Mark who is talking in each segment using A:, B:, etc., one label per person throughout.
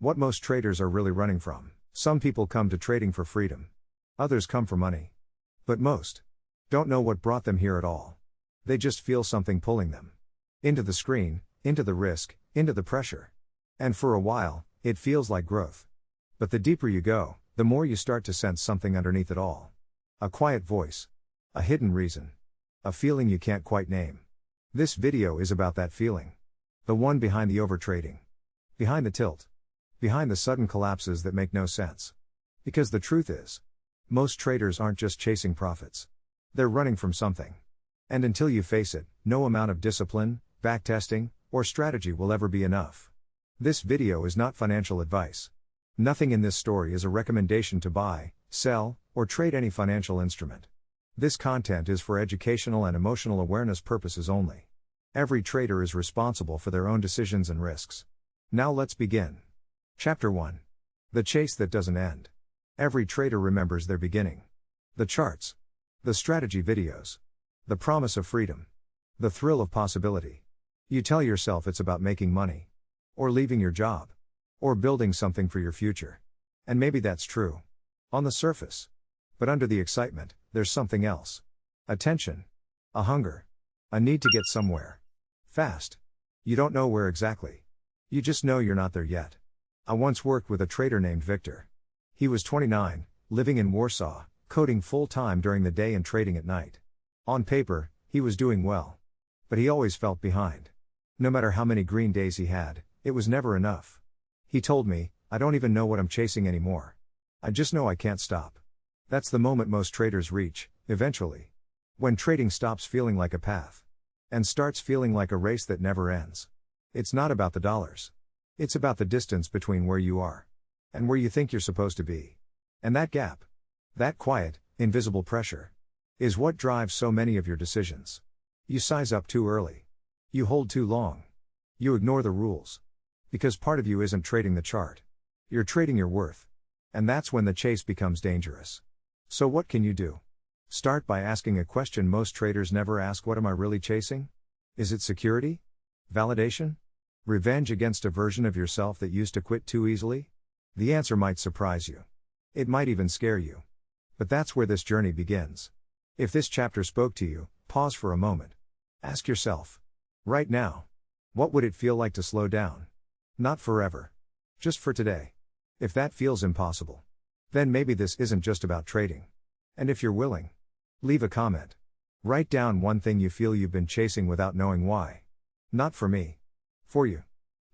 A: What most traders are really running from. Some people come to trading for freedom. Others come for money. But most don't know what brought them here at all. They just feel something pulling them. Into the screen, into the risk, into the pressure. And for a while, it feels like growth. But the deeper you go, the more you start to sense something underneath it all. A quiet voice. A hidden reason. A feeling you can't quite name. This video is about that feeling. The one behind the overtrading. Behind the tilt. Behind the sudden collapses that make no sense. Because the truth is, most traders aren't just chasing profits. They're running from something. And until you face it, no amount of discipline, backtesting, or strategy will ever be enough. This video is not financial advice. Nothing in this story is a recommendation to buy, sell, or trade any financial instrument. This content is for educational and emotional awareness purposes only. Every trader is responsible for their own decisions and risks. Now let's begin. Chapter 1. The chase that doesn't end. Every trader remembers their beginning. The charts. The strategy videos. The promise of freedom. The thrill of possibility. You tell yourself it's about making money. Or leaving your job. Or building something for your future. And maybe that's true. On the surface. But under the excitement, there's something else. A tension. A hunger. A need to get somewhere. Fast. You don't know where exactly. You just know you're not there yet. I once worked with a trader named Victor. He was 29, living in Warsaw, coding full-time during the day and trading at night. On paper, he was doing well. But he always felt behind. No matter how many green days he had, it was never enough. He told me, "I don't even know what I'm chasing anymore. I just know I can't stop." That's the moment most traders reach, eventually. When trading stops feeling like a path. And starts feeling like a race that never ends. It's not about the dollars. It's about the distance between where you are and where you think you're supposed to be. And that gap, that quiet, invisible pressure, is what drives so many of your decisions. You size up too early. You hold too long. You ignore the rules. Because part of you isn't trading the chart. You're trading your worth. And that's when the chase becomes dangerous. So what can you do? Start by asking a question most traders never ask: what am I really chasing? Is it security? Validation? Revenge against a version of yourself that used to quit too easily? The answer might surprise you. It might even scare you. But that's where this journey begins. If this chapter spoke to you, pause for a moment. Ask yourself. Right now. What would it feel like to slow down? Not forever. Just for today. If that feels impossible, then maybe this isn't just about trading. And if you're willing, leave a comment. Write down one thing you feel you've been chasing without knowing why. Not for me. For you.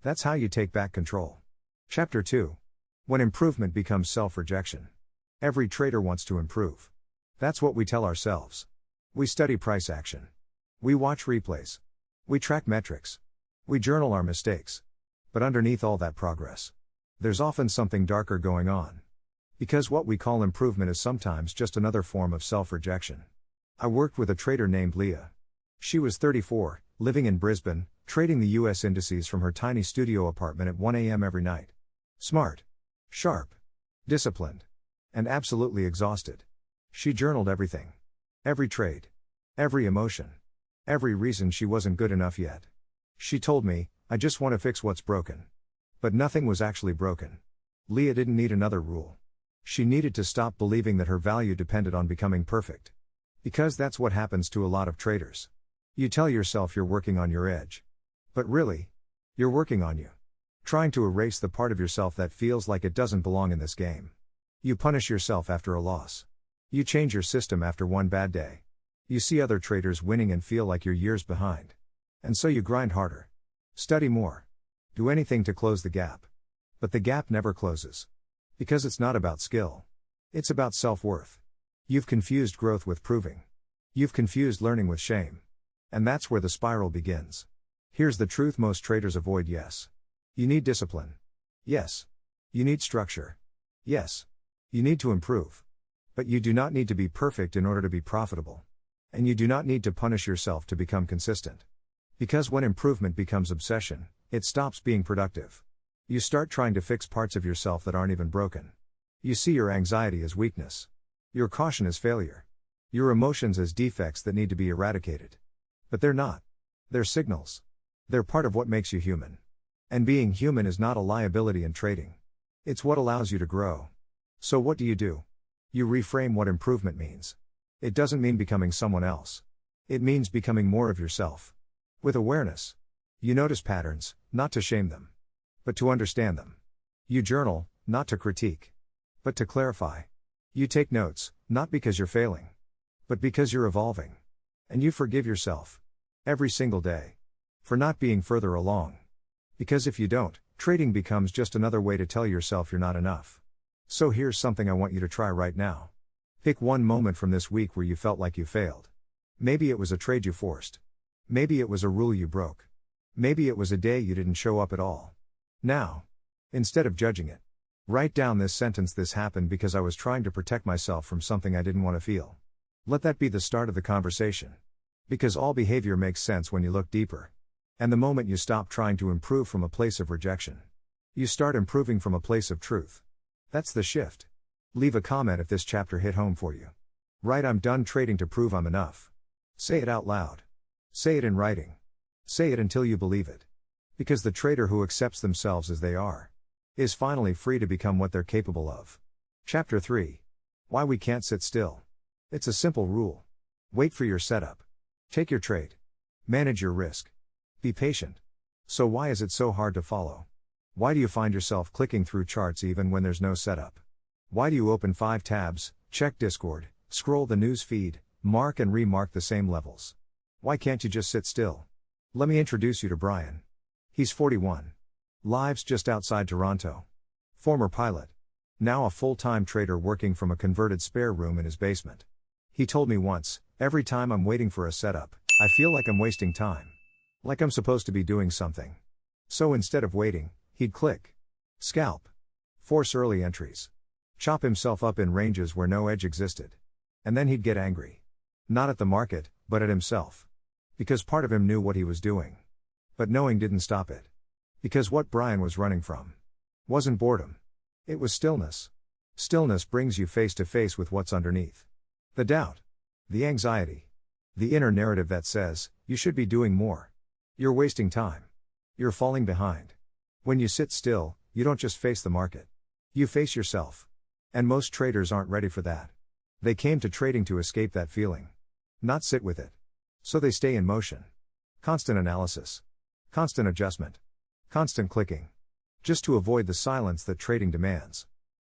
A: That's how you take back control. Chapter 2. When improvement becomes self-rejection. Every trader wants to improve. That's what we tell ourselves. We study price action. We watch replays. We track metrics. We journal our mistakes. But underneath all that progress, there's often something darker going on. Because what we call improvement is sometimes just another form of self-rejection. I worked with a trader named Leah. She was 34, living in Brisbane, trading the US indices from her tiny studio apartment at 1 a.m. every night. Smart. Sharp. Disciplined. And absolutely exhausted. She journaled everything. Every trade. Every emotion. Every reason she wasn't good enough yet. She told me, "I just want to fix what's broken." But nothing was actually broken. Leah didn't need another rule. She needed to stop believing that her value depended on becoming perfect. Because that's what happens to a lot of traders. You tell yourself you're working on your edge. But really, you're working on you. Trying to erase the part of yourself that feels like it doesn't belong in this game. You punish yourself after a loss. You change your system after one bad day. You see other traders winning and feel like you're years behind. And so you grind harder. Study more. Do anything to close the gap. But the gap never closes. Because it's not about skill. It's about self-worth. You've confused growth with proving. You've confused learning with shame. And that's where the spiral begins. Here's the truth most traders avoid: yes. You need discipline. Yes. You need structure. Yes. You need to improve. But you do not need to be perfect in order to be profitable. And you do not need to punish yourself to become consistent. Because when improvement becomes obsession, it stops being productive. You start trying to fix parts of yourself that aren't even broken. You see your anxiety as weakness. Your caution as failure. Your emotions as defects that need to be eradicated. But they're not. They're signals. They're part of what makes you human. And being human is not a liability in trading. It's what allows you to grow. So what do? You reframe what improvement means. It doesn't mean becoming someone else. It means becoming more of yourself. With awareness. You notice patterns, not to shame them, but to understand them. You journal, not to critique, but to clarify. You take notes, not because you're failing, but because you're evolving. And you forgive yourself. Every single day. For not being further along. Because if you don't, trading becomes just another way to tell yourself you're not enough. So here's something I want you to try right now. Pick one moment from this week where you felt like you failed. Maybe it was a trade you forced. Maybe it was a rule you broke. Maybe it was a day you didn't show up at all. Now, instead of judging it, write down this sentence: "This happened because I was trying to protect myself from something I didn't want to feel." Let that be the start of the conversation. Because all behavior makes sense when you look deeper. And the moment you stop trying to improve from a place of rejection, you start improving from a place of truth. That's the shift. Leave a comment if this chapter hit home for you. Write, "I'm done trading to prove I'm enough." Say it out loud. Say it in writing. Say it until you believe it. Because the trader who accepts themselves as they are is finally free to become what they're capable of. Chapter 3. Why we can't sit still. It's a simple rule. Wait for your setup. Take your trade. Manage your risk. Be patient. So why is it so hard to follow? Why do you find yourself clicking through charts even when there's no setup? Why do you open 5 tabs, check Discord, scroll the news feed, mark and remark the same levels? Why can't you just sit still? Let me introduce you to Brian. He's 41. Lives just outside Toronto. Former pilot. Now a full-time trader working from a converted spare room in his basement. He told me once, "Every time I'm waiting for a setup, I feel like I'm wasting time. Like I'm supposed to be doing something." So instead of waiting, he'd click. Scalp. Force early entries. Chop himself up in ranges where no edge existed. And then he'd get angry. Not at the market, but at himself. Because part of him knew what he was doing. But knowing didn't stop it. Because what Brian was running from wasn't boredom. It was stillness. Stillness brings you face to face with what's underneath. The doubt. The anxiety. The inner narrative that says, you should be doing more. You're wasting time. You're falling behind. When you sit still, you don't just face the market. You face yourself. And most traders aren't ready for that. They came to trading to escape that feeling. Not sit with it. So they stay in motion. Constant analysis. Constant adjustment. Constant clicking. Just to avoid the silence that trading demands.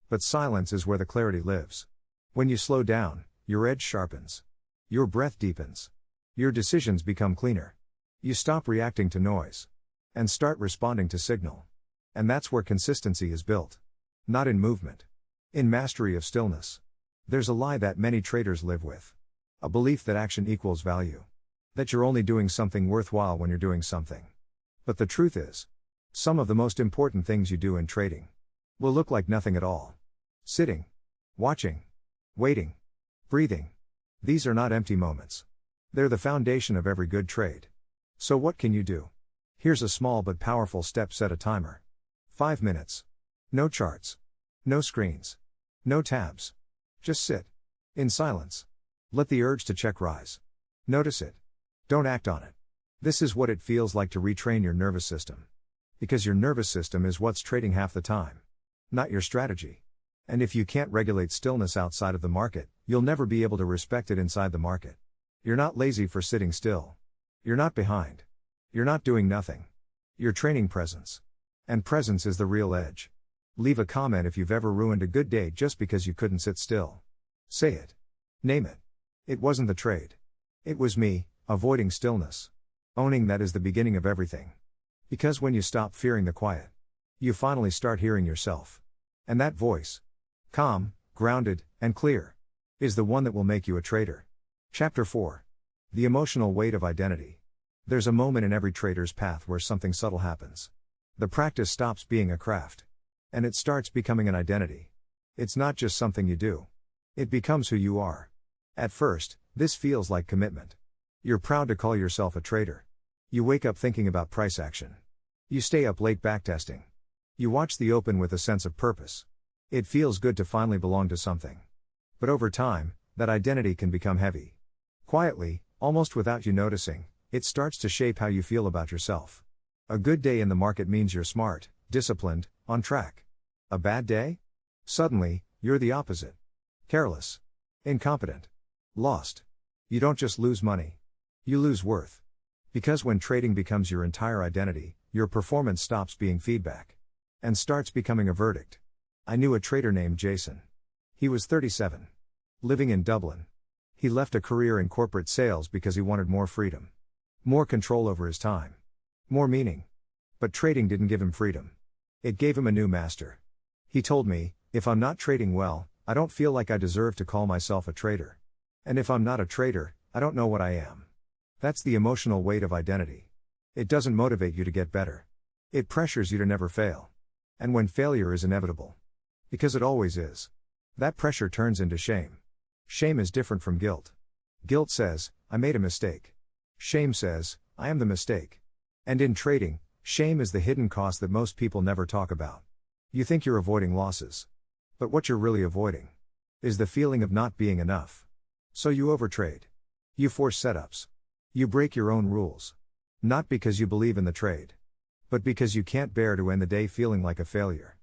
A: But silence is where the clarity lives. When you slow down, your edge sharpens. Your breath deepens. Your decisions become cleaner. You stop reacting to noise. And start responding to signal. And that's where consistency is built. Not in movement. In mastery of stillness. There's a lie that many traders live with. A belief that action equals value. That you're only doing something worthwhile when you're doing something. But the truth is, some of the most important things you do in trading will look like nothing at all. Sitting. Watching. Waiting. Breathing. These are not empty moments. They're the foundation of every good trade. So what can you do? Here's a small but powerful step: set a timer. 5 minutes. No charts. No screens. No tabs. Just sit. In silence. Let the urge to check rise. Notice it. Don't act on it. This is what it feels like to retrain your nervous system. Because your nervous system is what's trading half the time. Not your strategy. And if you can't regulate stillness outside of the market, you'll never be able to respect it inside the market. You're not lazy for sitting still. You're not behind. You're not doing nothing. You're training presence. And presence is the real edge. Leave a comment if you've ever ruined a good day just because you couldn't sit still. Say it. Name it. It wasn't the trade. It was me, avoiding stillness. Owning that is the beginning of everything. Because when you stop fearing the quiet, you finally start hearing yourself. And that voice, calm, grounded, and clear, is the one that will make you a trader. Chapter 4. The emotional weight of identity. There's a moment in every trader's path where something subtle happens. The practice stops being a craft. And it starts becoming an identity. It's not just something you do. It becomes who you are. At first, this feels like commitment. You're proud to call yourself a trader. You wake up thinking about price action. You stay up late backtesting. You watch the open with a sense of purpose. It feels good to finally belong to something. But over time, that identity can become heavy. Quietly, almost without you noticing, it starts to shape how you feel about yourself. A good day in the market means you're smart, disciplined, on track. A bad day? Suddenly, you're the opposite. Careless. Incompetent. Lost. You don't just lose money. You lose worth. Because when trading becomes your entire identity, your performance stops being feedback. And starts becoming a verdict. I knew a trader named Jason. He was 37. Living in Dublin. He left a career in corporate sales because he wanted more freedom. More control over his time. More meaning. But trading didn't give him freedom. It gave him a new master. He told me, if I'm not trading well, I don't feel like I deserve to call myself a trader. And if I'm not a trader, I don't know what I am. That's the emotional weight of identity. It doesn't motivate you to get better. It pressures you to never fail. And when failure is inevitable. Because it always is. That pressure turns into shame. Shame is different from guilt. Guilt says, I made a mistake. Shame says, I am the mistake. And in trading, shame is the hidden cost that most people never talk about. You think you're avoiding losses. But what you're really avoiding is the feeling of not being enough. So you overtrade. You force setups. You break your own rules. Not because you believe in the trade. But because you can't bear to end the day feeling like a failure.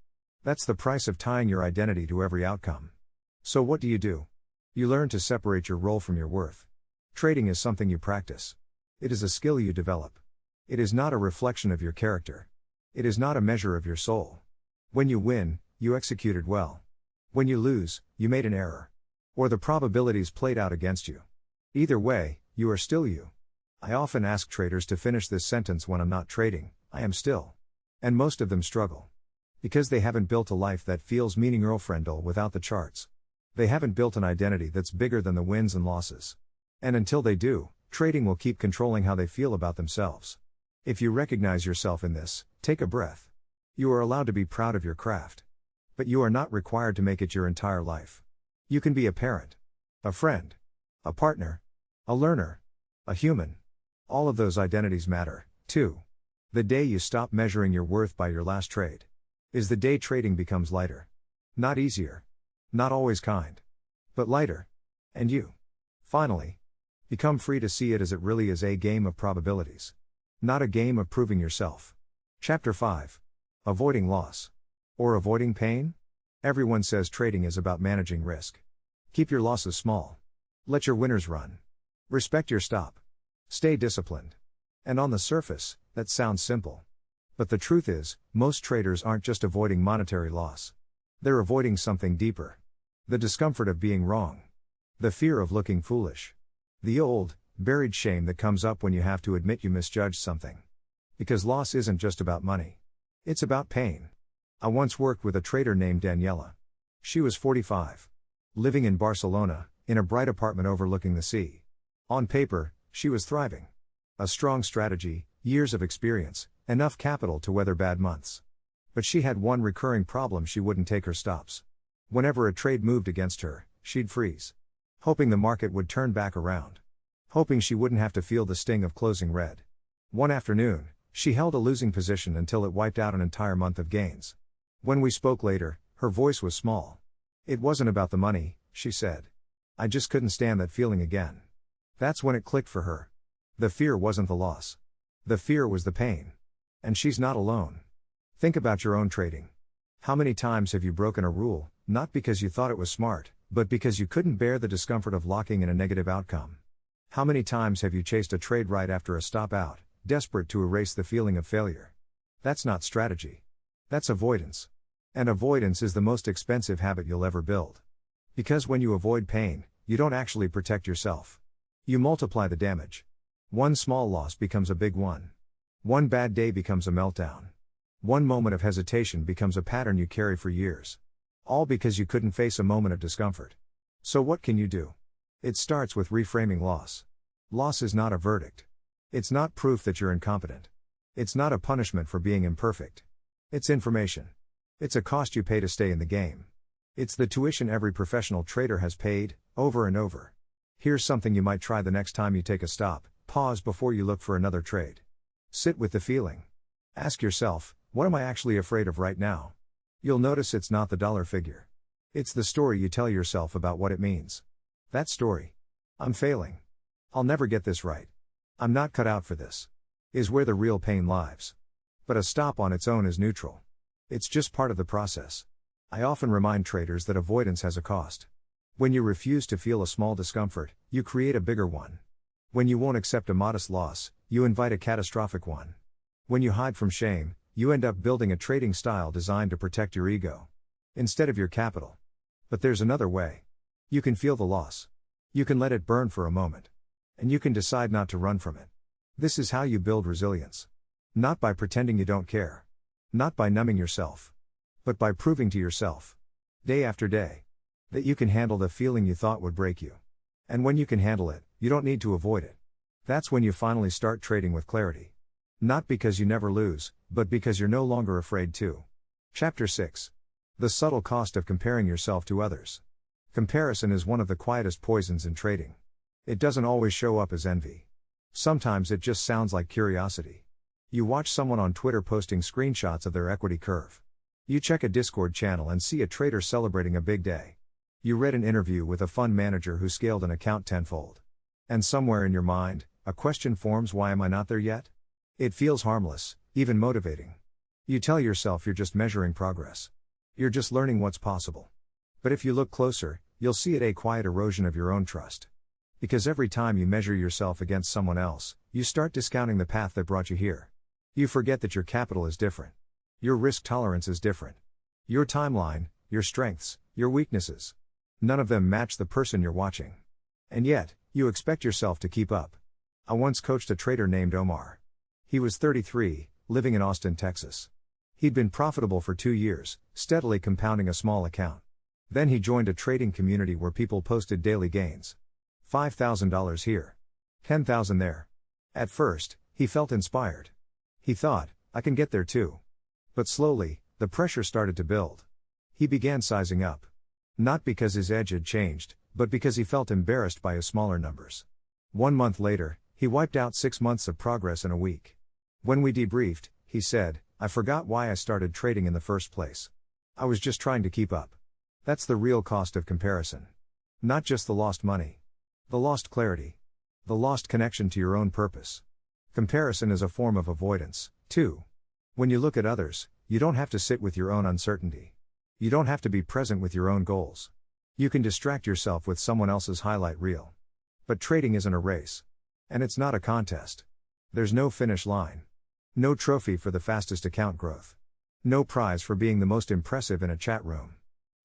A: That's the price of tying your identity to every outcome. So what do? You learn to separate your role from your worth. Trading is something you practice. It is a skill you develop. It is not a reflection of your character. It is not a measure of your soul. When you win, you executed well. When you lose, you made an error. Or the probabilities played out against you. Either way, you are still you. I often ask traders to finish this sentence when I'm not trading, I am still. And most of them struggle. Because they haven't built a life that feels meaningful without the charts. They haven't built an identity that's bigger than the wins and losses. And until they do, trading will keep controlling how they feel about themselves. If you recognize yourself in this, take a breath. You are allowed to be proud of your craft. But you are not required to make it your entire life. You can be a parent, a friend, a partner, a learner, a human. All of those identities matter, too. The day you stop measuring your worth by your last trade is the day trading becomes lighter. Not easier. Not always kind. But lighter. And you, finally, become free to see it as it really is, a game of probabilities. Not a game of proving yourself. Chapter 5. Avoiding loss. Or avoiding pain? Everyone says trading is about managing risk. Keep your losses small. Let your winners run. Respect your stop. Stay disciplined. And on the surface, that sounds simple. But the truth is, most traders aren't just avoiding monetary loss. They're avoiding something deeper. The discomfort of being wrong. The fear of looking foolish. The old, buried shame that comes up when you have to admit you misjudged something. Because loss isn't just about money. It's about pain. I once worked with a trader named Daniela. She was 45. Living in Barcelona, in a bright apartment overlooking the sea. On paper, she was thriving. A strong strategy, years of experience, enough capital to weather bad months. But she had one recurring problem: she wouldn't take her stops. Whenever a trade moved against her, she'd freeze. Hoping the market would turn back around. Hoping she wouldn't have to feel the sting of closing red. One afternoon, she held a losing position until it wiped out an entire month of gains. When we spoke later, her voice was small. It wasn't about the money, she said. I just couldn't stand that feeling again. That's when it clicked for her. The fear wasn't the loss. The fear was the pain. And she's not alone. Think about your own trading. How many times have you broken a rule, not because you thought it was smart, but because you couldn't bear the discomfort of locking in a negative outcome? How many times have you chased a trade right after a stop out, desperate to erase the feeling of failure? That's not strategy. That's avoidance. And avoidance is the most expensive habit you'll ever build. Because when you avoid pain, you don't actually protect yourself. You multiply the damage. One small loss becomes a big one. One bad day becomes a meltdown. One moment of hesitation becomes a pattern you carry for years. All because you couldn't face a moment of discomfort. So what can you do? It starts with reframing loss. Loss is not a verdict. It's not proof that you're incompetent. It's not a punishment for being imperfect. It's information. It's a cost you pay to stay in the game. It's the tuition every professional trader has paid, over and over. Here's something you might try the next time you take a stop: pause before you look for another trade. Sit with the feeling. Ask yourself, what am I actually afraid of right now? You'll notice it's not the dollar figure. It's the story you tell yourself about what it means. That story, I'm failing. I'll never get this right. I'm not cut out for this, is where the real pain lies. But a stop on its own is neutral. It's just part of the process. I often remind traders that avoidance has a cost. When you refuse to feel a small discomfort, you create a bigger one. When you won't accept a modest loss, you invite a catastrophic one. When you hide from shame, you end up building a trading style designed to protect your ego instead of your capital. But there's another way. You can feel the loss. You can let it burn for a moment. And you can decide not to run from it. This is how you build resilience. Not by pretending you don't care. Not by numbing yourself. But by proving to yourself, day after day, that you can handle the feeling you thought would break you. And when you can handle it, you don't need to avoid it. That's when you finally start trading with clarity. Not because you never lose, but because you're no longer afraid to. Chapter 6. The subtle cost of comparing yourself to others. Comparison is one of the quietest poisons in trading. It doesn't always show up as envy. Sometimes it just sounds like curiosity. You watch someone on Twitter posting screenshots of their equity curve. You check a Discord channel and see a trader celebrating a big day. You read an interview with a fund manager who scaled an account tenfold. And somewhere in your mind, a question forms: why am I not there yet? It feels harmless, even motivating. You tell yourself you're just measuring progress. You're just learning what's possible. But if you look closer, you'll see it a quiet erosion of your own trust. Because every time you measure yourself against someone else, you start discounting the path that brought you here. You forget that your capital is different. Your risk tolerance is different. Your timeline, your strengths, your weaknesses. None of them match the person you're watching. And yet, you expect yourself to keep up. I once coached a trader named Omar. He was 33, living in Austin, Texas. He'd been profitable for 2 years, steadily compounding a small account. Then he joined a trading community where people posted daily gains. $5,000 here. $10,000 there. At first, he felt inspired. He thought, I can get there too. But slowly, the pressure started to build. He began sizing up. Not because his edge had changed, but because he felt embarrassed by his smaller numbers. 1 month later, he wiped out 6 months of progress in a week. When we debriefed, he said, I forgot why I started trading in the first place. I was just trying to keep up. That's the real cost of comparison. Not just the lost money. The lost clarity. The lost connection to your own purpose. Comparison is a form of avoidance, too. When you look at others, you don't have to sit with your own uncertainty. You don't have to be present with your own goals. You can distract yourself with someone else's highlight reel. But trading isn't a race. And it's not a contest. There's no finish line. No trophy for the fastest account growth. No prize for being the most impressive in a chat room.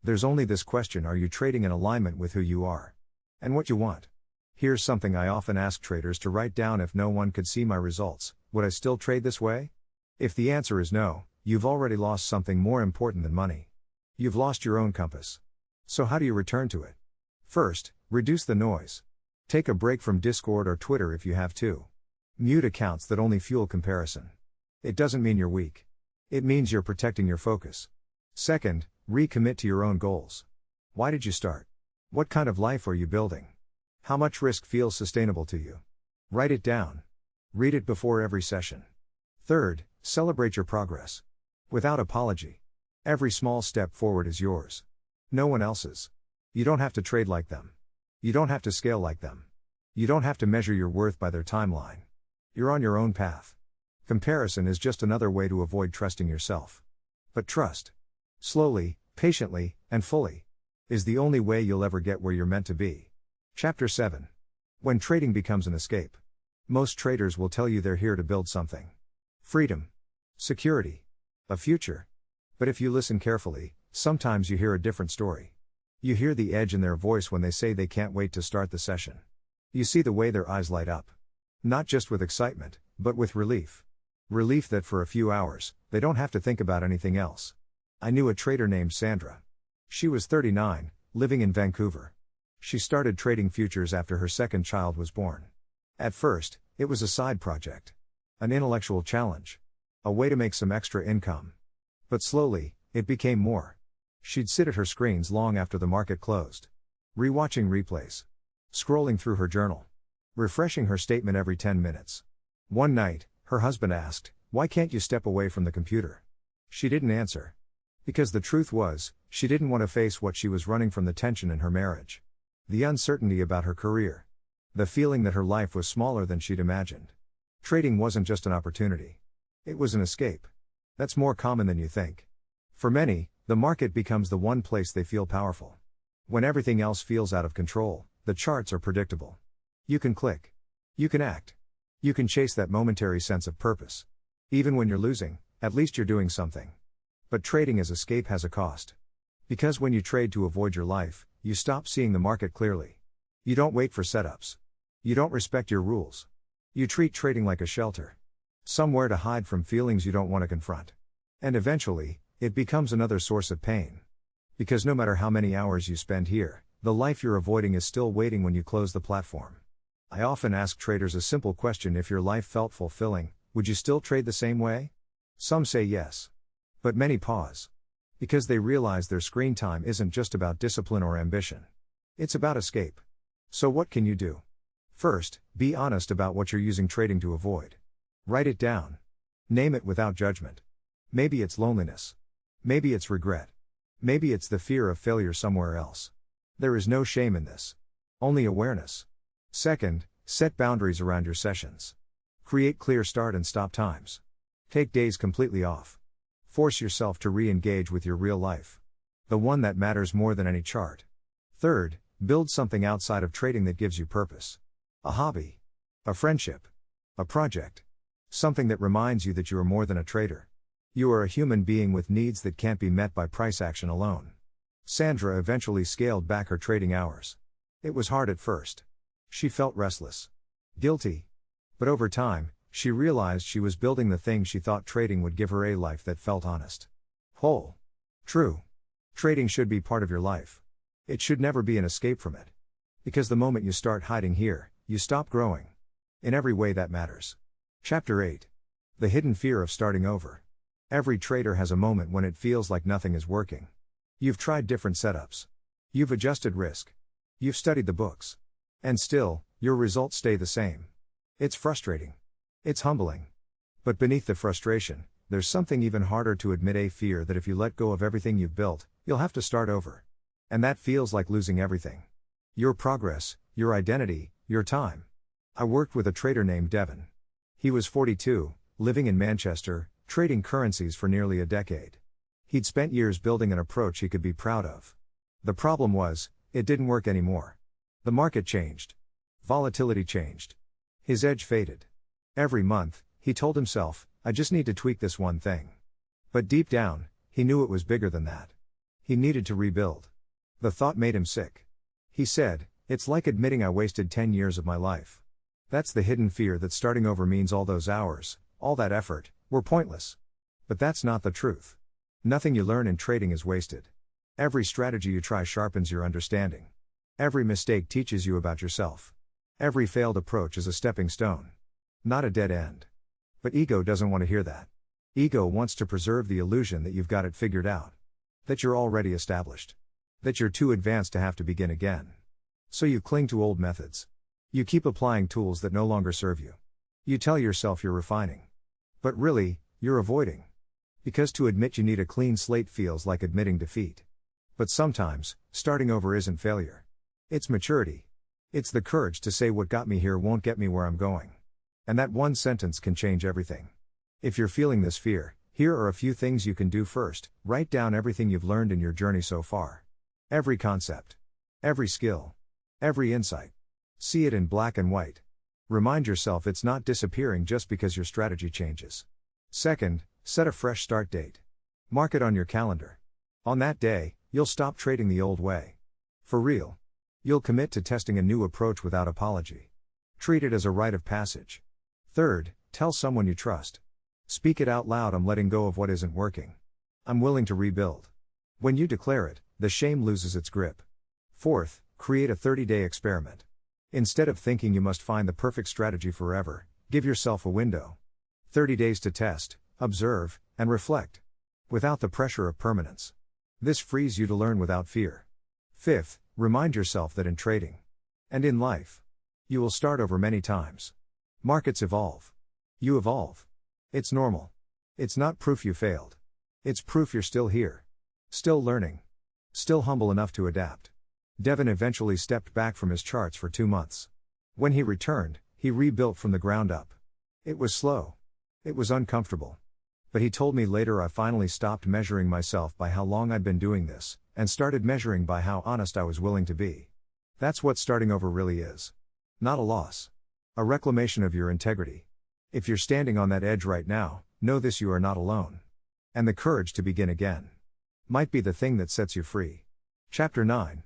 A: There's only this question: are you trading in alignment with who you are? And what you want? Here's something I often ask traders to write down: if no one could see my results, would I still trade this way? If the answer is no, you've already lost something more important than money. You've lost your own compass. So how do you return to it? First, reduce the noise. Take a break from Discord or Twitter if you have to. Mute accounts that only fuel comparison. It doesn't mean you're weak. It means you're protecting your focus. Second, recommit to your own goals. Why did you start? What kind of life are you building? How much risk feels sustainable to you? Write it down. Read it before every session. Third, celebrate your progress. Without apology. Every small step forward is yours. No one else's. You don't have to trade like them. You don't have to scale like them. You don't have to measure your worth by their timeline. You're on your own path. Comparison is just another way to avoid trusting yourself. But trust, slowly, patiently, and fully, is the only way you'll ever get where you're meant to be. Chapter 7. When trading becomes an escape. Most traders will tell you they're here to build something. Freedom. Security. A future. But if you listen carefully, sometimes you hear a different story. You hear the edge in their voice when they say they can't wait to start the session. You see the way their eyes light up. Not just with excitement, but with relief. Relief that for a few hours, they don't have to think about anything else. I knew a trader named Sandra. She was 39, living in Vancouver. She started trading futures after her second child was born. At first, it was a side project. An intellectual challenge. A way to make some extra income. But slowly, it became more. She'd sit at her screens long after the market closed. Rewatching replays. Scrolling through her journal. Refreshing her statement every 10 minutes. One night, her husband asked, "Why can't you step away from the computer?" She didn't answer. Because the truth was, she didn't want to face what she was running from: the tension in her marriage. The uncertainty about her career. The feeling that her life was smaller than she'd imagined. Trading wasn't just an opportunity. It was an escape. That's more common than you think. For many, the market becomes the one place they feel powerful. When everything else feels out of control, the charts are predictable. You can click. You can act. You can chase that momentary sense of purpose. Even when you're losing, at least you're doing something. But trading as escape has a cost. Because when you trade to avoid your life, you stop seeing the market clearly. You don't wait for setups. You don't respect your rules. You treat trading like a shelter. Somewhere to hide from feelings you don't want to confront. And eventually, it becomes another source of pain. Because no matter how many hours you spend here, the life you're avoiding is still waiting when you close the platform. I often ask traders a simple question: if your life felt fulfilling, would you still trade the same way? Some say yes. But many pause. Because they realize their screen time isn't just about discipline or ambition. It's about escape. So what can you do? First, be honest about what you're using trading to avoid. Write it down. Name it without judgment. Maybe it's loneliness. Maybe it's regret. Maybe it's the fear of failure somewhere else. There is no shame in this. Only awareness. Second, set boundaries around your sessions. Create clear start and stop times. Take days completely off. Force yourself to re-engage with your real life. The one that matters more than any chart. Third, build something outside of trading that gives you purpose. A hobby. A friendship. A project. Something that reminds you that you are more than a trader. You are a human being with needs that can't be met by price action alone. Sandra eventually scaled back her trading hours. It was hard at first. She felt restless. Guilty. But over time, she realized she was building the thing she thought trading would give her: a life that felt honest. Whole. True. Trading should be part of your life. It should never be an escape from it. Because the moment you start hiding here, you stop growing. In every way that matters. Chapter 8. The hidden fear of starting over. Every trader has a moment when it feels like nothing is working. You've tried different setups. You've adjusted risk. You've studied the books. And still, your results stay the same. It's frustrating. It's humbling. But beneath the frustration, there's something even harder to admit: a fear that if you let go of everything you've built, you'll have to start over. And that feels like losing everything. Your progress, your identity, your time. I worked with a trader named Devon. He was 42, living in Manchester, trading currencies for nearly a decade. He'd spent years building an approach he could be proud of. The problem was, it didn't work anymore. The market changed. Volatility changed. His edge faded. Every month, he told himself, I just need to tweak this one thing. But deep down, he knew it was bigger than that. He needed to rebuild. The thought made him sick. He said, it's like admitting I wasted 10 years of my life. That's the hidden fear, that starting over means all those hours, all that effort, were pointless. But that's not the truth. Nothing you learn in trading is wasted. Every strategy you try sharpens your understanding. Every mistake teaches you about yourself. Every failed approach is a stepping stone. Not a dead end. But ego doesn't want to hear that. Ego wants to preserve the illusion that you've got it figured out. That you're already established. That you're too advanced to have to begin again. So you cling to old methods. You keep applying tools that no longer serve you. You tell yourself you're refining. But really, you're avoiding. Because to admit you need a clean slate feels like admitting defeat. But sometimes, starting over isn't failure. It's maturity. It's the courage to say what got me here won't get me where I'm going. And that one sentence can change everything. If you're feeling this fear, here are a few things you can do. First, write down everything you've learned in your journey so far. Every concept. Every skill. Every insight. See it in black and white. Remind yourself it's not disappearing just because your strategy changes. Second, set a fresh start date. Mark it on your calendar. On that day, you'll stop trading the old way. For real. You'll commit to testing a new approach without apology. Treat it as a rite of passage. Third, tell someone you trust. Speak it out loud: I'm letting go of what isn't working. I'm willing to rebuild. When you declare it, the shame loses its grip. Fourth, create a 30-day experiment. Instead of thinking you must find the perfect strategy forever, give yourself a window. 30 days to test, observe, and reflect. Without the pressure of permanence. This frees you to learn without fear. Fifth, remind yourself that in trading, and in life, you will start over many times. Markets evolve. You evolve. It's normal. It's not proof you failed. It's proof you're still here. Still learning. Still humble enough to adapt. Devon eventually stepped back from his charts for 2 months. When he returned, he rebuilt from the ground up. It was slow. It was uncomfortable. But he told me later I finally stopped measuring myself by how long I'd been doing this, and started measuring by how honest I was willing to be. That's what starting over really is. Not a loss. A reclamation of your integrity. If you're standing on that edge right now, know this: you are not alone. And the courage to begin again might be the thing that sets you free. Chapter 9.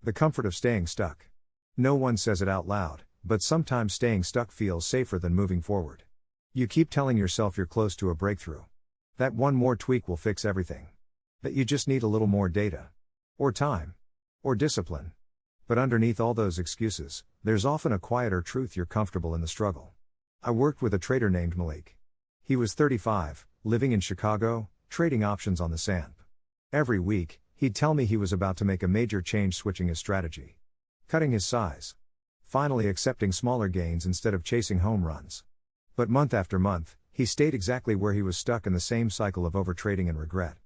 A: The comfort of staying stuck. No one says it out loud, but sometimes staying stuck feels safer than moving forward. You keep telling yourself you're close to a breakthrough. That one more tweak will fix everything. That you just need a little more data. Or time. Or discipline. But underneath all those excuses, there's often a quieter truth: you're comfortable in the struggle. I worked with a trader named Malik. He was 35, living in Chicago, trading options on the SANP. Every week, he'd tell me he was about to make a major change, switching his strategy. Cutting his size. Finally accepting smaller gains instead of chasing home runs. But month after month, he stayed exactly where he was, stuck in the same cycle of overtrading and regret.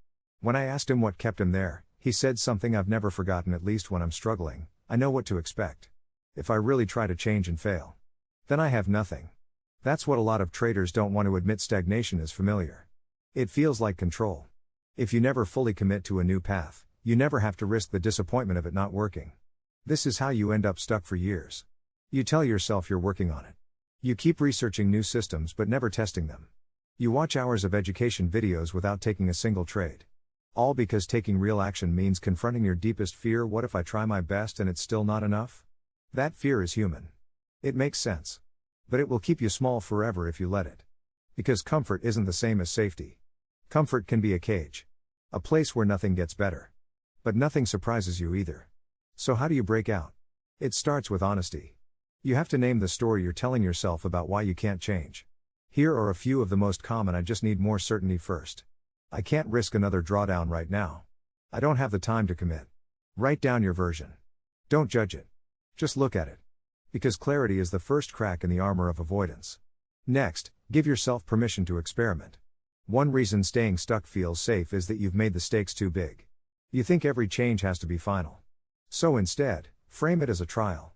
A: When I asked him what kept him there, he said something I've never forgotten: at least when I'm struggling, I know what to expect. If I really try to change and fail, then I have nothing. That's what a lot of traders don't want to admit: stagnation is familiar. It feels like control. If you never fully commit to a new path, you never have to risk the disappointment of it not working. This is how you end up stuck for years. You tell yourself you're working on it. You keep researching new systems but never testing them. You watch hours of education videos without taking a single trade. All because taking real action means confronting your deepest fear: what if I try my best and it's still not enough? That fear is human. It makes sense. But it will keep you small forever if you let it. Because comfort isn't the same as safety. Comfort can be a cage. A place where nothing gets better. But nothing surprises you either. So how do you break out? It starts with honesty. You have to name the story you're telling yourself about why you can't change. Here are a few of the most common: I just need more certainty first. I can't risk another drawdown right now. I don't have the time to commit. Write down your version. Don't judge it. Just look at it. Because clarity is the first crack in the armor of avoidance. Next, give yourself permission to experiment. One reason staying stuck feels safe is that you've made the stakes too big. You think every change has to be final. So instead, frame it as a trial.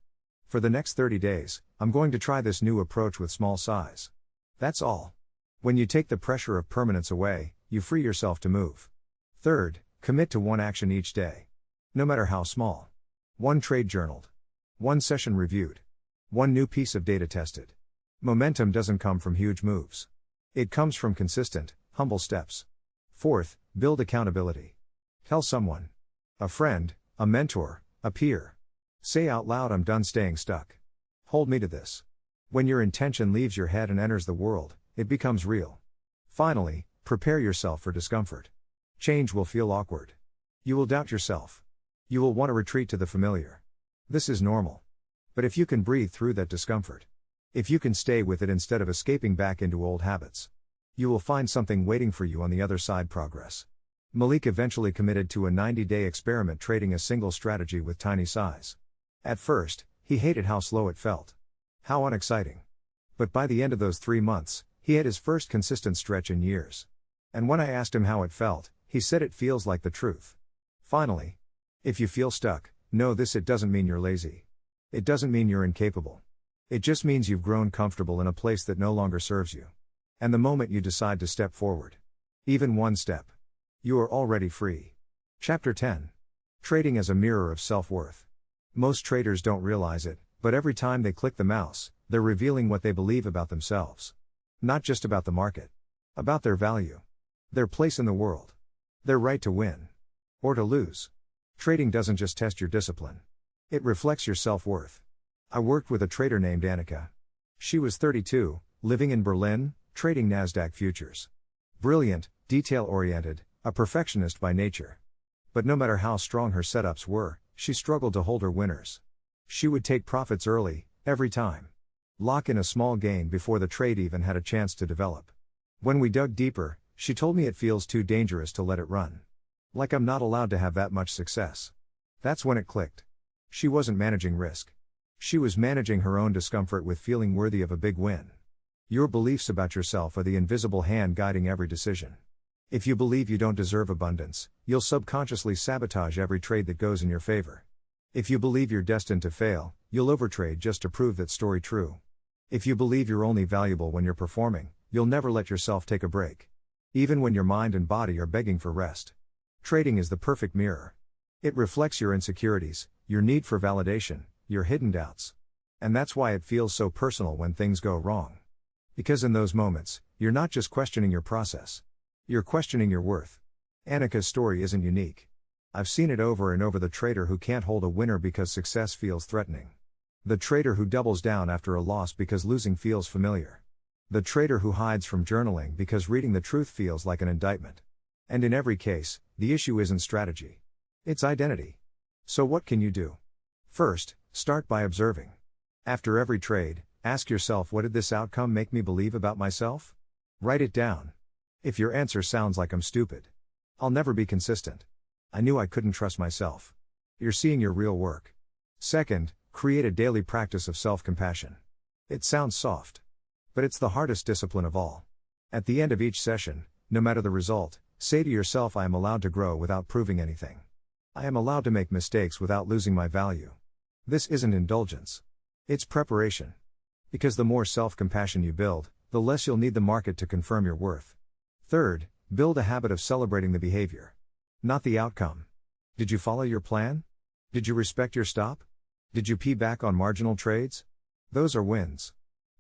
A: For the next 30 days, I'm going to try this new approach with small size. That's all. When you take the pressure of permanence away, you free yourself to move. Third, commit to one action each day. No matter how small. One trade journaled. One session reviewed. One new piece of data tested. Momentum doesn't come from huge moves. It comes from consistent, humble steps. Fourth, build accountability. Tell someone. A friend, a mentor, a peer. Say out loud: I'm done staying stuck. Hold me to this. When your intention leaves your head and enters the world, it becomes real. Finally, prepare yourself for discomfort. Change will feel awkward. You will doubt yourself. You will want to retreat to the familiar. This is normal. But if you can breathe through that discomfort, if you can stay with it instead of escaping back into old habits, you will find something waiting for you on the other side: progress. Malik eventually committed to a 90-day experiment trading a single strategy with tiny size. At first, he hated how slow it felt. How unexciting. But by the end of those 3 months, he had his first consistent stretch in years. And when I asked him how it felt, he said it feels like the truth. Finally. If you feel stuck, know this: it doesn't mean you're lazy. It doesn't mean you're incapable. It just means you've grown comfortable in a place that no longer serves you. And the moment you decide to step forward, even one step, you are already free. Chapter 10. Trading as a mirror of self-worth. Most traders don't realize it, but every time they click the mouse, they're revealing what they believe about themselves. Not just about the market. About their value. Their place in the world. Their right to win. Or to lose. Trading doesn't just test your discipline. It reflects your self-worth. I worked with a trader named Annika. She was 32, living in Berlin, trading Nasdaq futures. Brilliant, detail-oriented, a perfectionist by nature. But no matter how strong her setups were, she struggled to hold her winners. She would take profits early, every time. Lock in a small gain before the trade even had a chance to develop. When we dug deeper, she told me it feels too dangerous to let it run. Like I'm not allowed to have that much success. That's when it clicked. She wasn't managing risk. She was managing her own discomfort with feeling worthy of a big win. Your beliefs about yourself are the invisible hand guiding every decision. If you believe you don't deserve abundance, you'll subconsciously sabotage every trade that goes in your favor. If you believe you're destined to fail, you'll overtrade just to prove that story true. If you believe you're only valuable when you're performing, you'll never let yourself take a break. even when your mind and body are begging for rest. Trading is the perfect mirror. It reflects your insecurities, your need for validation, your hidden doubts. And that's why it feels so personal when things go wrong. Because in those moments, you're not just questioning your process. You're questioning your worth. Annika's story isn't unique. I've seen it over and over: the trader who can't hold a winner because success feels threatening. The trader who doubles down after a loss because losing feels familiar. The trader who hides from journaling because reading the truth feels like an indictment. And in every case, the issue isn't strategy. It's identity. So what can you do? First, start by observing. After every trade, ask yourself, what did this outcome make me believe about myself? Write it down. If your answer sounds like I'm stupid, I'll never be consistent, I knew I couldn't trust myself, you're seeing your real work. Second, create a daily practice of self-compassion. It sounds soft, but it's the hardest discipline of all. At the end of each session, no matter the result, say to yourself, I am allowed to grow without proving anything. I am allowed to make mistakes without losing my value. This isn't indulgence. It's preparation. Because the more self-compassion you build, the less you'll need the market to confirm your worth. Third, build a habit of celebrating the behavior, not the outcome. Did you follow your plan? Did you respect your stop? Did you pee back on marginal trades? Those are wins.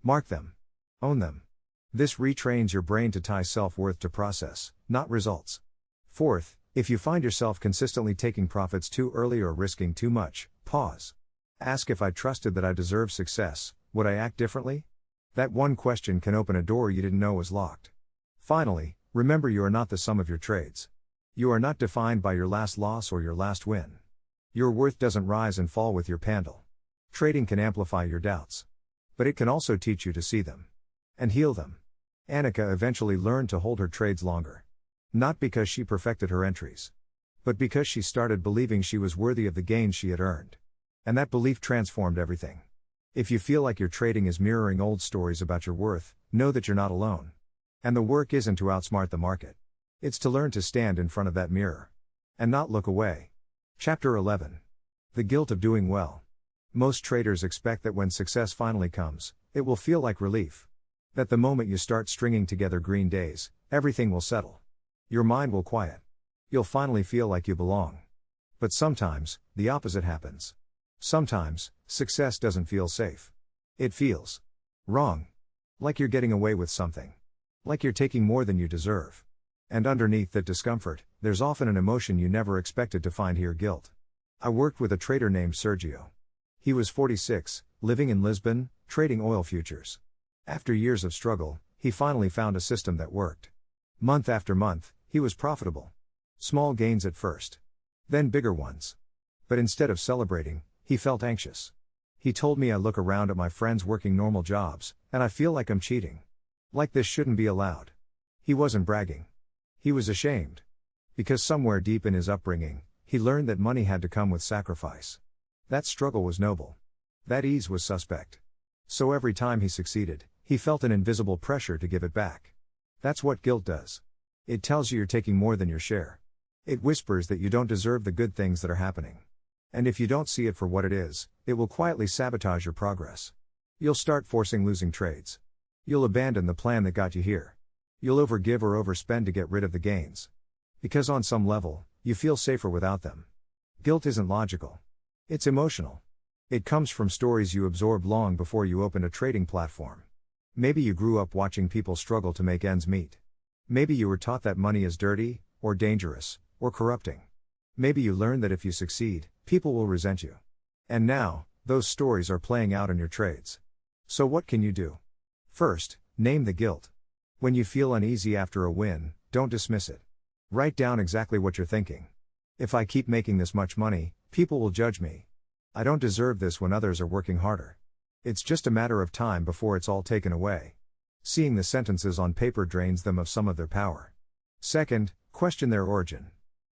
A: Mark them. Own them. This retrains your brain to tie self-worth to process, not results. Fourth, if you find yourself consistently taking profits too early or risking too much, pause. Ask, if I trusted that I deserved success, would I act differently? That one question can open a door you didn't know was locked. Finally, remember, you are not the sum of your trades. You are not defined by your last loss or your last win. Your worth doesn't rise and fall with your pendulum. Trading can amplify your doubts, but it can also teach you to see them and heal them. Annika eventually learned to hold her trades longer. Not because she perfected her entries, but because she started believing she was worthy of the gains she had earned. And that belief transformed everything. If you feel like your trading is mirroring old stories about your worth, know that you're not alone. And the work isn't to outsmart the market. It's to learn to stand in front of that mirror and not look away. Chapter 11. The guilt of doing well. Most traders expect that when success finally comes, it will feel like relief. That the moment you start stringing together green days, everything will settle. Your mind will quiet. You'll finally feel like you belong. But sometimes, the opposite happens. Sometimes, success doesn't feel safe. It feels wrong. Like you're getting away with something. Like you're taking more than you deserve. And underneath that discomfort, there's often an emotion you never expected to find here: guilt. I worked with a trader named Sergio. He was 46, living in Lisbon, trading oil futures. After years of struggle, he finally found a system that worked. Month after month, he was profitable. Small gains at first. Then bigger ones. But instead of celebrating, he felt anxious. He told me, I look around at my friends working normal jobs, and I feel like I'm cheating. Like this shouldn't be allowed. He wasn't bragging. He was ashamed. Because somewhere deep in his upbringing, he learned that money had to come with sacrifice. That struggle was noble. That ease was suspect. So every time he succeeded, he felt an invisible pressure to give it back. That's what guilt does. It tells you you're taking more than your share. It whispers that you don't deserve the good things that are happening. And if you don't see it for what it is, it will quietly sabotage your progress. You'll start forcing losing trades. You'll abandon the plan that got you here. You'll overgive or overspend to get rid of the gains. Because on some level, you feel safer without them. Guilt isn't logical. It's emotional. It comes from stories you absorbed long before you opened a trading platform. Maybe you grew up watching people struggle to make ends meet. Maybe you were taught that money is dirty, or dangerous, or corrupting. Maybe you learned that if you succeed, people will resent you. And now, those stories are playing out in your trades. So what can you do? First, name the guilt. When you feel uneasy after a win, don't dismiss it. Write down exactly what you're thinking. If I keep making this much money, people will judge me. I don't deserve this when others are working harder. It's just a matter of time before it's all taken away. Seeing the sentences on paper drains them of some of their power. Second, question their origin.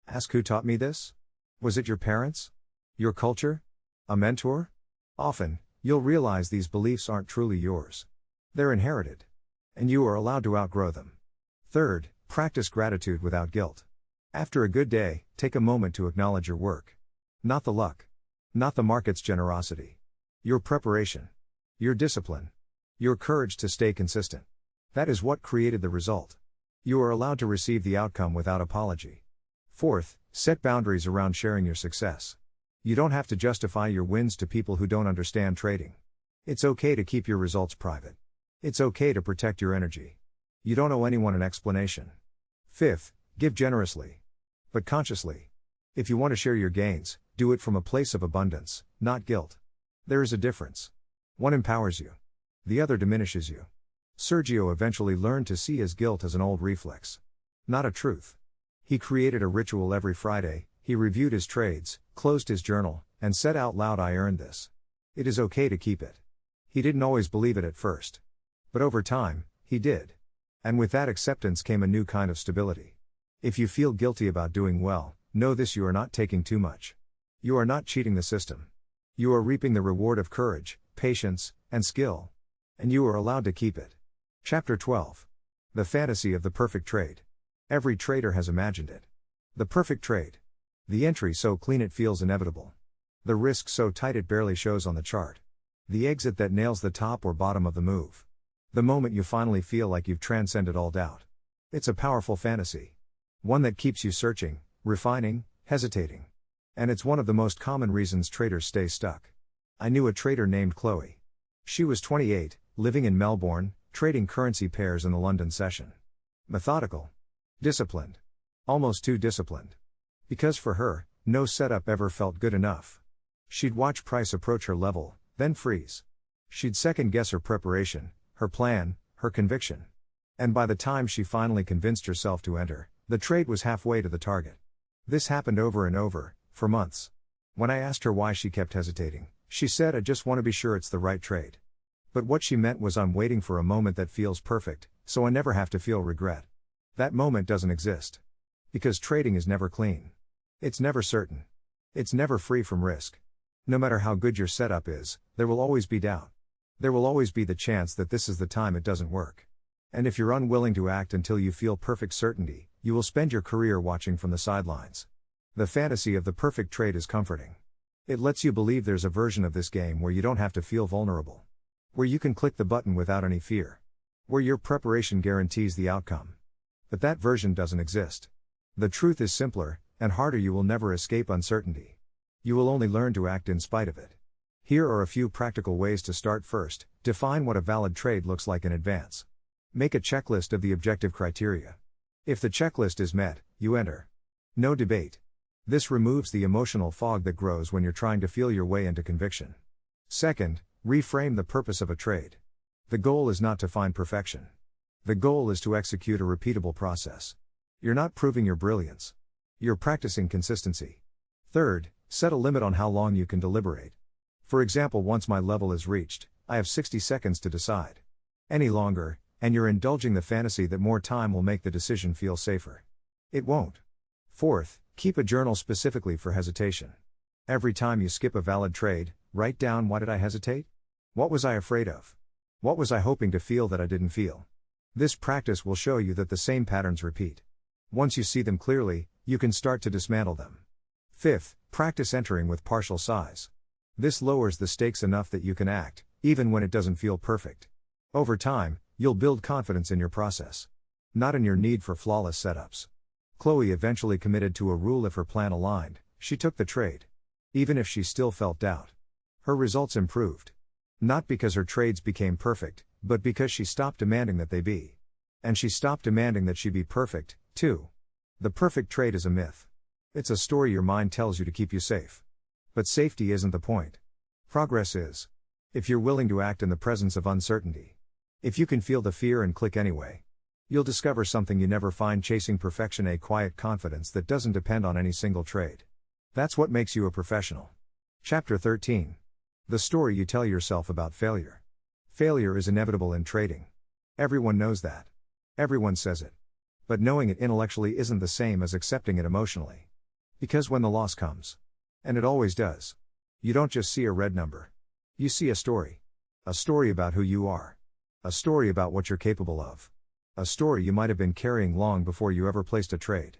A: Ask, who taught me this? Was it your parents? Your culture? A mentor? Often, you'll realize these beliefs aren't truly yours. They're inherited. And you are allowed to outgrow them. Third, practice gratitude without guilt. After a good day, take a moment to acknowledge your work. Not the luck. Not the market's generosity. Your preparation. Your discipline. Your courage to stay consistent. That is what created the result. You are allowed to receive the outcome without apology. Fourth, set boundaries around sharing your success. You don't have to justify your wins to people who don't understand trading. It's okay to keep your results private. It's okay to protect your energy. You don't owe anyone an explanation. Fifth, give generously. But consciously. If you want to share your gains, do it from a place of abundance, not guilt. There is a difference. One empowers you. The other diminishes you. Sergio eventually learned to see his guilt as an old reflex. Not a truth. He created a ritual every Friday, he reviewed his trades, closed his journal, and said out loud, "I earned this. It is okay to keep it." He didn't always believe it at first. But over time, he did. And with that acceptance came a new kind of stability. If you feel guilty about doing well, know this: you are not taking too much. You are not cheating the system. You are reaping the reward of courage, patience, and skill. And you are allowed to keep it. Chapter 12. The fantasy of the perfect trade. Every trader has imagined it. The perfect trade. The entry so clean it feels inevitable. The risk so tight it barely shows on the chart. The exit that nails the top or bottom of the move. The moment you finally feel like you've transcended all doubt. It's a powerful fantasy. One that keeps you searching, refining, hesitating. And it's one of the most common reasons traders stay stuck. I knew a trader named Chloe. She was 28, living in Melbourne, trading currency pairs in the London session. Methodical. Disciplined. Almost too disciplined. Because for her, no setup ever felt good enough. She'd watch price approach her level, then freeze. She'd second guess her preparation, her plan, her conviction. And by the time she finally convinced herself to enter, the trade was halfway to the target. This happened over and over, for months. When I asked her why she kept hesitating, she said, "I just want to be sure it's the right trade." But what she meant was, "I'm waiting for a moment that feels perfect, so I never have to feel regret." That moment doesn't exist. Because trading is never clean. It's never certain. It's never free from risk. No matter how good your setup is, there will always be doubt. There will always be the chance that this is the time it doesn't work. And if you're unwilling to act until you feel perfect certainty, you will spend your career watching from the sidelines. The fantasy of the perfect trade is comforting. It lets you believe there's a version of this game where you don't have to feel vulnerable. Where you can click the button without any fear. Where your preparation guarantees the outcome. But that version doesn't exist. The truth is simpler and harder. You will never escape uncertainty. You will only learn to act in spite of it. Here are a few practical ways to start. First, define what a valid trade looks like in advance. Make a checklist of the objective criteria. If the checklist is met, you enter. No debate. This removes the emotional fog that grows when you're trying to feel your way into conviction. Second, reframe the purpose of a trade. The goal is not to find perfection. The goal is to execute a repeatable process. You're not proving your brilliance. You're practicing consistency. Third, set a limit on how long you can deliberate. For example, once my level is reached, I have 60 seconds to decide. Any longer, and you're indulging the fantasy that more time will make the decision feel safer. It won't. Fourth, keep a journal specifically for hesitation. Every time you skip a valid trade, write down, why did I hesitate? What was I afraid of? What was I hoping to feel that I didn't feel? This practice will show you that the same patterns repeat. Once you see them clearly, you can start to dismantle them. Fifth, practice entering with partial size. This lowers the stakes enough that you can act, even when it doesn't feel perfect. Over time, you'll build confidence in your process. Not in your need for flawless setups. Chloe eventually committed to a rule: if her plan aligned, she took the trade. Even if she still felt doubt. Her results improved. Not because her trades became perfect, but because she stopped demanding that they be. And she stopped demanding that she be perfect, too. The perfect trade is a myth. It's a story your mind tells you to keep you safe. But safety isn't the point. Progress is. If you're willing to act in the presence of uncertainty. If you can feel the fear and click anyway. You'll discover something you never find chasing perfection: a quiet confidence that doesn't depend on any single trade. That's what makes you a professional. Chapter 13. The story you tell yourself about failure. Failure is inevitable in trading. Everyone knows that. Everyone says it. But knowing it intellectually isn't the same as accepting it emotionally. Because when the loss comes, and it always does, you don't just see a red number. You see a story. A story about who you are. A story about what you're capable of. A story you might have been carrying long before you ever placed a trade.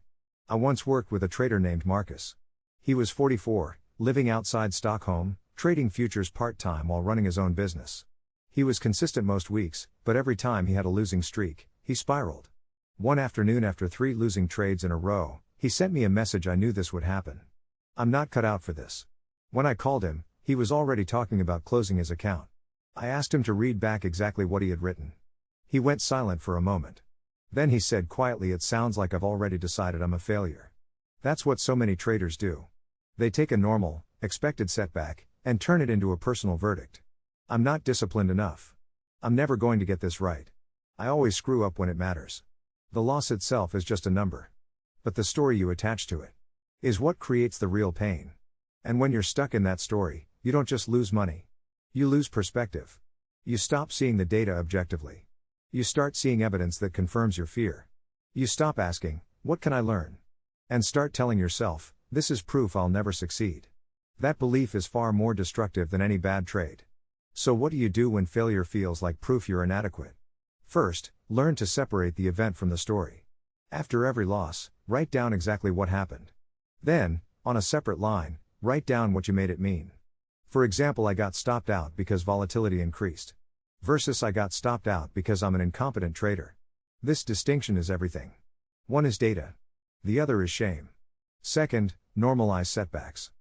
A: I once worked with a trader named Marcus. He was 44, living outside Stockholm, trading futures part-time while running his own business. He was consistent most weeks, but every time he had a losing streak, he spiraled. One afternoon after 3 losing trades in a row, he sent me a message. I knew this would happen. I'm not cut out for this. When I called him, he was already talking about closing his account. I asked him to read back exactly what he had written. He went silent for a moment. Then he said quietly, "It sounds like I've already decided I'm a failure." That's what so many traders do. They take a normal, expected setback, and turn it into a personal verdict. I'm not disciplined enough. I'm never going to get this right. I always screw up when it matters. The loss itself is just a number. But the story you attach to it is what creates the real pain. And when you're stuck in that story, you don't just lose money. You lose perspective. You stop seeing the data objectively. You start seeing evidence that confirms your fear. You stop asking, "What can I learn?" and start telling yourself, "This is proof I'll never succeed." That belief is far more destructive than any bad trade. So what do you do when failure feels like proof you're inadequate? First, learn to separate the event from the story. After every loss, write down exactly what happened. Then, on a separate line, write down what you made it mean. For example, I got stopped out because volatility increased. Versus I got stopped out because I'm an incompetent trader. This distinction is everything. One is data. The other is shame. Second, normalize setbacks.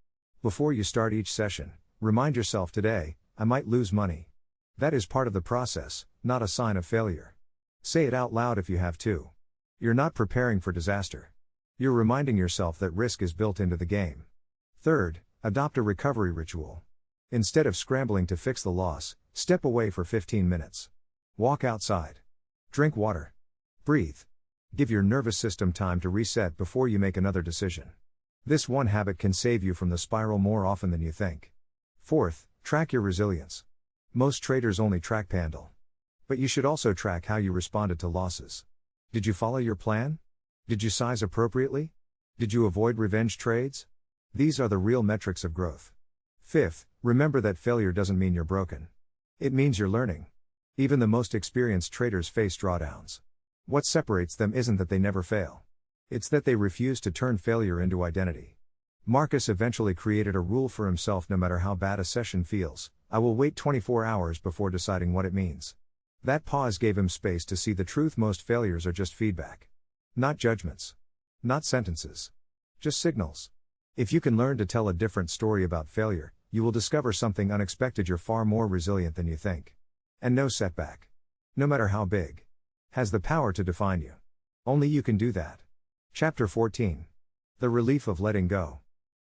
A: Before you start each session, remind yourself, today, I might lose money. That is part of the process, not a sign of failure. Say it out loud if you have to. You're not preparing for disaster. You're reminding yourself that risk is built into the game. Third, adopt a recovery ritual. Instead of scrambling to fix the loss, step away for 15 minutes. Walk outside. Drink water. Breathe. Give your nervous system time to reset before you make another decision. This one habit can save you from the spiral more often than you think. Fourth, track your resilience. Most traders only track Pandal. But you should also track how you responded to losses. Did you follow your plan? Did you size appropriately? Did you avoid revenge trades? These are the real metrics of growth. Fifth, remember that failure doesn't mean you're broken. It means you're learning. Even the most experienced traders face drawdowns. What separates them isn't that they never fail. It's that they refuse to turn failure into identity. Marcus eventually created a rule for himself: no matter how bad a session feels, I will wait 24 hours before deciding what it means. That pause gave him space to see the truth. Most failures are just feedback. Not judgments. Not sentences. Just signals. If you can learn to tell a different story about failure, you will discover something unexpected. You're far more resilient than you think. And no setback, no matter how big, has the power to define you. Only you can do that. Chapter 14. The relief of letting go.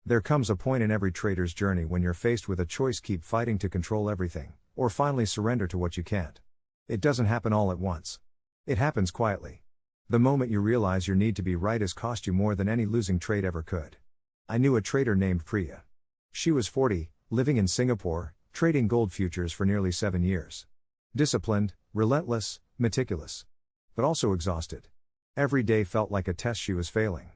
A: There comes a point in every trader's journey when you're faced with a choice: keep fighting to control everything, or finally surrender to what you can't. It doesn't happen all at once. It happens quietly. The moment you realize your need to be right has cost you more than any losing trade ever could. I knew a trader named Priya. She was 40, living in Singapore, trading gold futures for nearly 7 years. Disciplined, relentless, meticulous. But also exhausted. Every day felt like a test she was failing.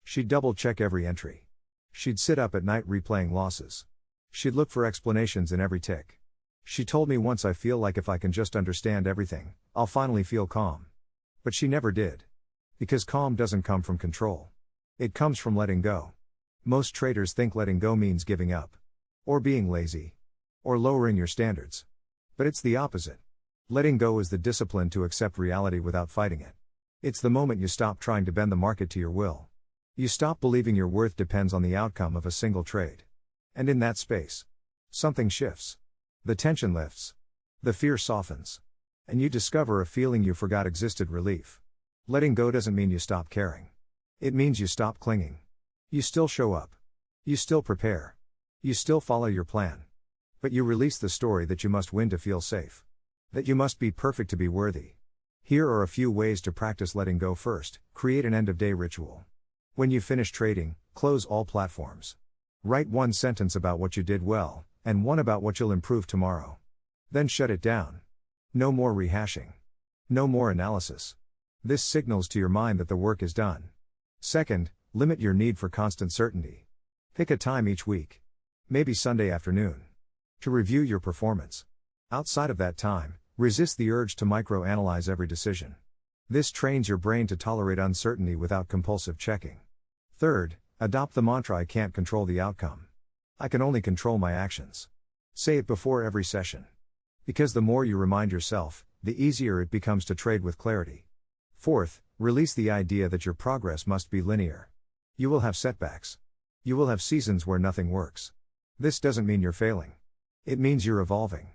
A: She'd double-check every entry. She'd sit up at night replaying losses. She'd look for explanations in every tick. She told me once, "I feel like if I can just understand everything, I'll finally feel calm." But she never did. Because calm doesn't come from control. It comes from letting go. Most traders think letting go means giving up. Or being lazy. Or lowering your standards. But it's the opposite. Letting go is the discipline to accept reality without fighting it. It's the moment you stop trying to bend the market to your will. You stop believing your worth depends on the outcome of a single trade. And in that space, something shifts. The tension lifts. The fear softens. And you discover a feeling you forgot existed: relief. Letting go doesn't mean you stop caring. It means you stop clinging. You still show up. You still prepare. You still follow your plan. But you release the story that you must win to feel safe. That you must be perfect to be worthy. Here are a few ways to practice letting go. First, create an end-of-day ritual. When you finish trading, close all platforms. Write one sentence about what you did well, and one about what you'll improve tomorrow. Then shut it down. No more rehashing. No more analysis. This signals to your mind that the work is done. Second, limit your need for constant certainty. Pick a time each week. Maybe Sunday afternoon. To review your performance. Outside of that time, resist the urge to micro-analyze every decision. This trains your brain to tolerate uncertainty without compulsive checking. Third, adopt the mantra: I can't control the outcome. I can only control my actions. Say it before every session. Because the more you remind yourself, the easier it becomes to trade with clarity. Fourth, Release the idea that your progress must be linear. You will have setbacks. You will have seasons where nothing works. This doesn't mean you're failing. It means you're evolving.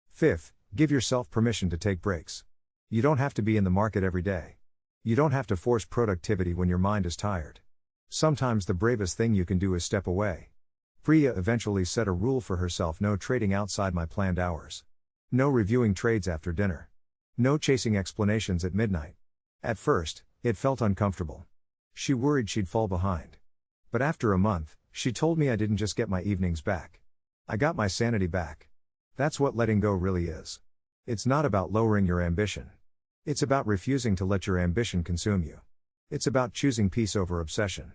A: Fifth, give yourself permission to take breaks. You don't have to be in the market every day. You don't have to force productivity when your mind is tired. Sometimes the bravest thing you can do is step away. Priya eventually set a rule for herself: no trading outside my planned hours. No reviewing trades after dinner. No chasing explanations at midnight. At first, it felt uncomfortable. She worried she'd fall behind. But after a month, she told me I didn't just get my evenings back. I got my sanity back. That's what letting go really is. It's not about lowering your ambition. It's about refusing to let your ambition consume you. It's about choosing peace over obsession.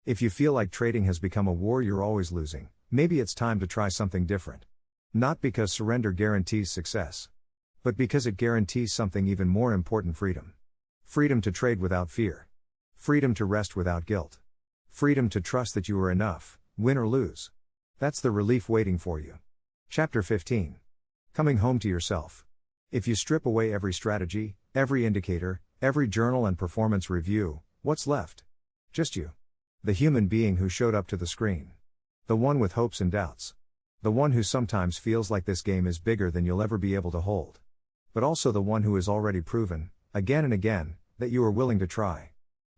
A: If you feel like trading has become a war you're always losing, maybe it's time to try something different. Not because surrender guarantees success, but because it guarantees something even more important: freedom. Freedom to trade without fear. Freedom to rest without guilt. Freedom to trust that you are enough, win or lose. That's the relief waiting for you. Chapter 15. Coming home to yourself. If you strip away every strategy, every indicator, every journal and performance review, what's left? Just you. The human being who showed up to the screen. The one with hopes and doubts. The one who sometimes feels like this game is bigger than you'll ever be able to hold. But also the one who has already proven, again and again, that you are willing to try.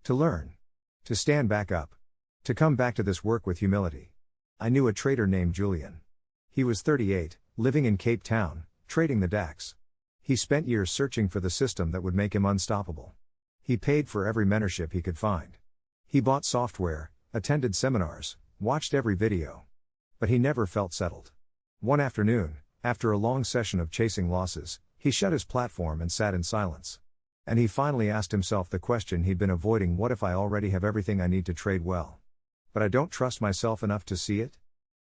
A: To learn. To stand back up. To come back to this work with humility. I knew a trader named Julian. He was 38, living in Cape Town, trading the DAX. He spent years searching for the system that would make him unstoppable. He paid for every mentorship he could find. He bought software, attended seminars, watched every video. But he never felt settled. One afternoon, after a long session of chasing losses, he shut his platform and sat in silence. And he finally asked himself the question he'd been avoiding: what if I already have everything I need to trade well, but I don't trust myself enough to see it?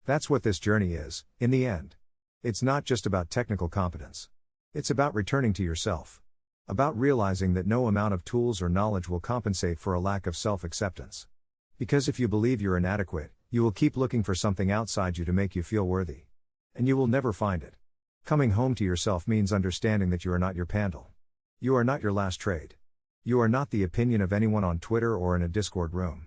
A: That's what this journey is, in the end. It's not just about technical competence. It's about returning to yourself. About realizing that no amount of tools or knowledge will compensate for a lack of self-acceptance. Because if you believe you're inadequate, you will keep looking for something outside you to make you feel worthy. And you will never find it. Coming home to yourself means understanding that you are not your pandal. You are not your last trade. You are not the opinion of anyone on Twitter or in a Discord room.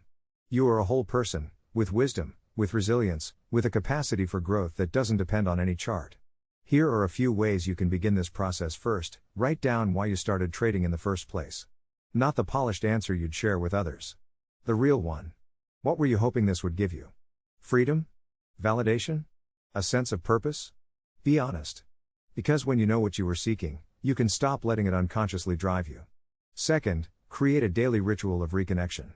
A: You are a whole person, with wisdom, with resilience, with a capacity for growth that doesn't depend on any chart. Here are a few ways you can begin this process. First, write down why you started trading in the first place. Not the polished answer you'd share with others. The real one. What were you hoping this would give you? Freedom? Validation? A sense of purpose? Be honest. Because when you know what you were seeking, you can stop letting it unconsciously drive you. Second, create a daily ritual of reconnection.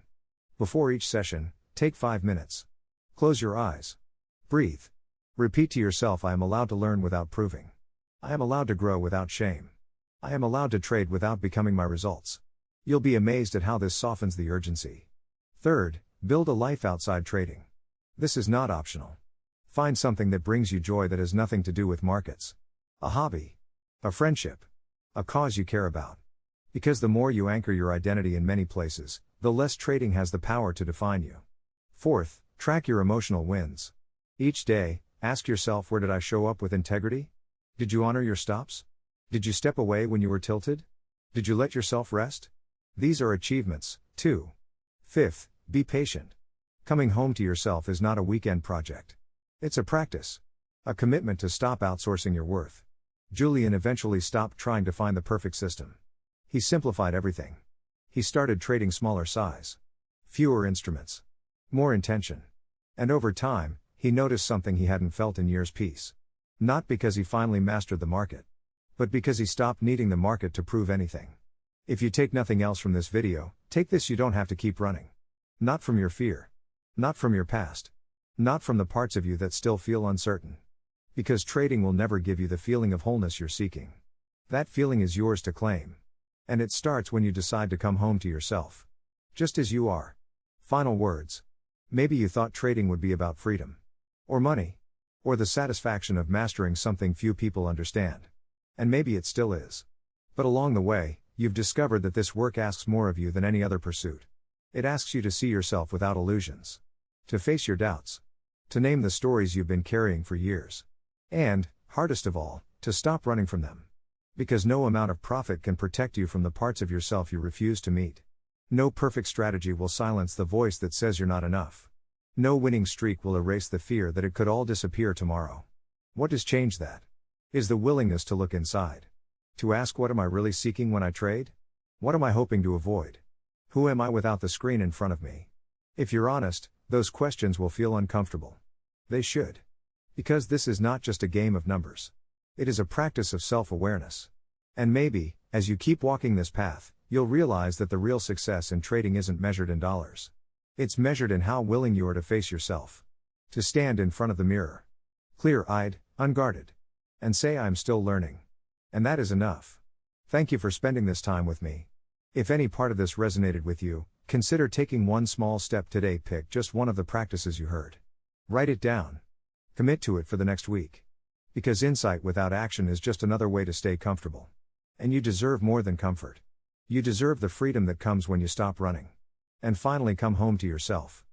A: Before each session, take 5 minutes. Close your eyes. Breathe. Repeat to yourself: I am allowed to learn without proving. I am allowed to grow without shame. I am allowed to trade without becoming my results. You'll be amazed at how this softens the urgency. Third, build a life outside trading. This is not optional. Find something that brings you joy that has nothing to do with markets. A hobby. A friendship. A cause you care about. Because the more you anchor your identity in many places, the less trading has the power to define you. Fourth, track your emotional wins. Each day, ask yourself: where did I show up with integrity? Did you honor your stops? Did you step away when you were tilted? Did you let yourself rest? These are achievements, too. Fifth, be patient. Coming home to yourself is not a weekend project. It's a practice. A commitment to stop outsourcing your worth. Julian eventually stopped trying to find the perfect system. He simplified everything. He started trading smaller size. Fewer instruments. More intention. And over time, he noticed something he hadn't felt in years: peace. Not because he finally mastered the market, but because he stopped needing the market to prove anything. If you take nothing else from this video, take this: you don't have to keep running. Not from your fear. Not from your past. Not from the parts of you that still feel uncertain. Because trading will never give you the feeling of wholeness you're seeking. That feeling is yours to claim. And it starts when you decide to come home to yourself. Just as you are. Final words. Maybe you thought trading would be about freedom. Or money. Or the satisfaction of mastering something few people understand. And maybe it still is. But along the way, you've discovered that this work asks more of you than any other pursuit. It asks you to see yourself without illusions. To face your doubts. To name the stories you've been carrying for years. And, hardest of all, to stop running from them. Because no amount of profit can protect you from the parts of yourself you refuse to meet. No perfect strategy will silence the voice that says you're not enough. No winning streak will erase the fear that it could all disappear tomorrow. What does change that? Is the willingness to look inside. To ask, what am I really seeking when I trade? What am I hoping to avoid? Who am I without the screen in front of me? If you're honest, those questions will feel uncomfortable. They should. Because this is not just a game of numbers. It is a practice of self-awareness. And maybe, as you keep walking this path, you'll realize that the real success in trading isn't measured in dollars. It's measured in how willing you are to face yourself. To stand in front of the mirror. Clear-eyed, unguarded. And say, I'm still learning. And that is enough. Thank you for spending this time with me. If any part of this resonated with you, consider taking one small step today. Pick just one of the practices you heard. Write it down. Commit to it for the next week. Because insight without action is just another way to stay comfortable. And you deserve more than comfort. You deserve the freedom that comes when you stop running. And finally come home to yourself.